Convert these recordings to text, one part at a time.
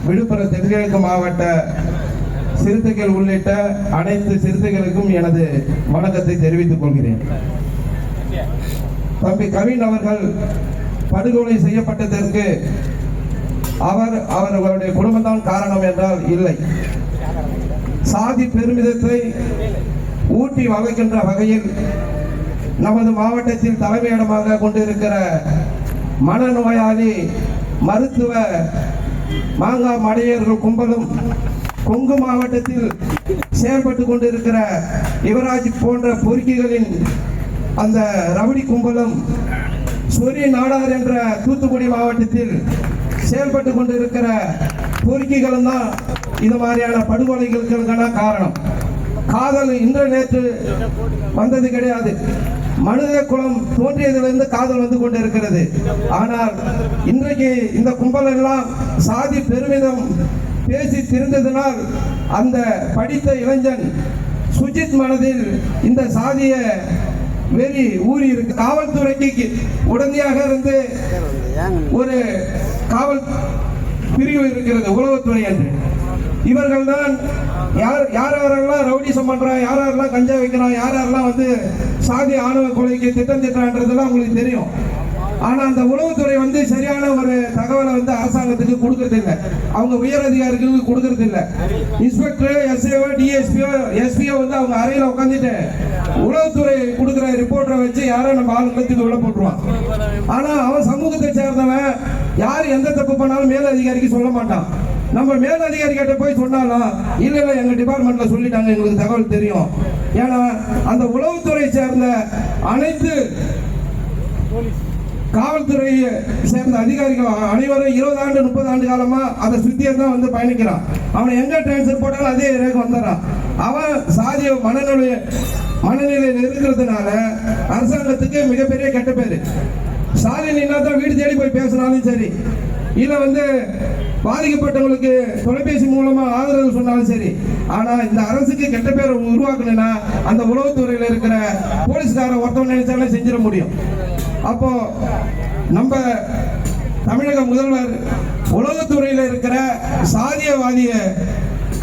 விழுப்புரம் தென்கிழக்கு மாவட்ட சிறுத்தைகள் உள்ளிட்ட அனைத்து சிறுத்தைகளுக்கும் எனது வணக்கத்தை தெரிவித்துக் கொள்கிறேன். தம்பி கவின் அவர்கள் படுகொலை செய்யப்பட்டதற்கு அவர்களுடைய குடும்பம்தான் காரணம் என்றால் இல்லை. சாதி பெருமிதத்தை ஊட்டி வளர்க்கின்ற வகையில் நமது மாவட்டத்தில் தலைமையிடமாக கொண்டிருக்கிற மனநோயாளி மருத்துவ மாங்காய் மடையர்கள் கும்பலும், கொங்கு மாவட்டத்தில் செயல்பட்டு கொண்டிருக்கிற யுவராஜ் போன்ற பொறுக்கிகளின் அந்த ரவுடி கும்பலும், சூரிய நாடார் என்ற தூத்துக்குடி மாவட்டத்தில் செயல்பட்டு கொண்டிருக்கிற பொறுக்கிகளும் தான் இது மாதிரியான படுகொலைகளுக்கான காரணம். காதல் இன்று நேற்று வந்தது கிடையாது. மனித குலம் தோன்றியதிலிருந்து காதல் வந்து கொண்டிருக்கிறது. ஆனால் இன்றைக்கு இந்த கும்பல் எல்லாம் சாதி பெருமிதம் பேசி திரிந்ததினால் அந்த படித்த இளைஞன் சுஜித் மனதில் இந்த சாதிய வெறி ஊறி இருக்கு. காவல்துறைக்கு உடனடியாக இருந்து ஒரு காவல் பிரிவு இருக்கிறது, உளவுத்துறை என்று. இவர்கள் தான் யாரெல்லாம் ரவுடிசம் பண்றான், யாரெல்லாம் கஞ்சா வைக்கிறான், யாரெல்லாம் வந்து சாதி ஆணவ கொலைக்கு திட்டம் திட்டான்றதெல்லாம் உங்களுக்கு தெரியும். ஆனா அந்த உளவுத்துறை வந்து சரியான ஒரு தகவலை வந்து அரசாங்கத்துக்கு கொடுக்கறது இல்லை, அவங்க உயர் அதிகாரிகளுக்கு கொடுக்கறது இல்லை. இன்ஸ்பெக்டர், எஸ்ஏஓ, டிஎஸ்பிஓ, எஸ்பிஓ வந்து அவங்க அறையில உட்காந்துட்டு உளவுத்துறை கொடுக்குற ரிப்போர்ட்டரை வச்சு யாரோ நம்ம ஆளுங்களுக்கு உள்ள போட்டுருவான். ஆனா அவன் சமூகத்தை சேர்ந்தவன் யார் எந்த தப்பு பண்ணாலும் மேல் அதிகாரிக்கு சொல்ல மாட்டான். நம்ம மேல் அதிகாரி கிட்ட போய் சொன்னாலும் இல்ல எங்க டிபார்ட்மெண்ட்ல சொல்லிட்டாங்க, எங்களுக்கு தகவல் தெரியும். ஏன்னா அந்த உளவுத்துறை சேர்ந்த அனைத்து காவல்துறையை சேர்ந்த அதிகாரிகள் அனைவரும் 20 ஆண்டு 30 ஆண்டு காலமா அதை சுத்தியே தான் வந்து பயணிக்கிறான். அவனை எங்க டிரான்ஸ்பர் போட்டாலும் அதே ஏரியாவுக்கு வந்துடுறான். அவன் சாதிய மனநிலையில் இருக்கிறதுனால அரசாங்கத்துக்கு மிகப்பெரிய கெட்ட பேரு. ஸ்டாலின் தான் வீடு தேடி போய் பேசினாலும் சரி, இல்ல வந்து பாதிக்கப்பட்டவங்களுக்கு தொலைபேசி மூலமா ஆதரவு சொன்னாலும் சரி. ஆனா இந்த அரசுக்கு கெட்ட பேரை உருவாக்கணும்னா அந்த உளவுத்துறையில் இருக்கிற போலீஸ்கார ஒருத்தவங்க நினைச்சாலே செஞ்சிட முடியும். அப்போ நம்ம தமிழக முதல்வர் உளவுத்துறையில் இருக்கிற சாதியவாதிய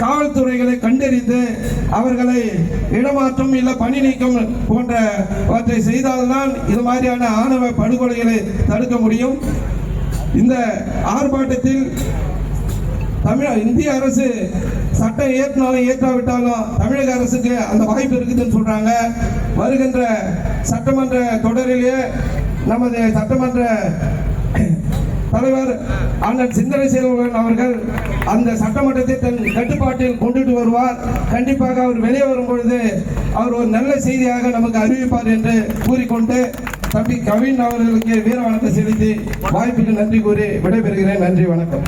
காவல்துறைகளை கண்டறிந்து அவர்களை இடமாற்றம் இல்ல பணி நீக்கம் போன்றவற்றை செய்தால்தான் இது மாதிரியான ஆணவ படுகொலைகளை தடுக்க முடியும். இந்த ஆர்ப்பாட்டத்தில் இந்திய அரசு சட்டம் ஏற்றினாலும் ஏற்றாவிட்டாலும் தமிழக அரசுக்கு அந்த வாய்ப்பு இருக்குதுன்னு சொல்றாங்க. வருகின்ற சட்டமன்ற தொடரிலே நமது சட்டமன்ற தலைவர் அண்ணன் சிந்தனை செல்வன் அவர்கள் அந்த சட்டமன்றத்தை தன் கட்டுப்பாட்டில் கொண்டுட்டு வருவார். கண்டிப்பாக அவர் வெளியே வரும் பொழுது அவர் ஒரு நல்ல செய்தியாக நமக்கு அறிவிப்பார் என்று கூறிக்கொண்டு தம்பி கவின் அவர்களுக்கு வீர வணக்கம் செலுத்தி வாய்ப்புக்கு நன்றி கூறி விடைபெறுகிறேன். நன்றி, வணக்கம்.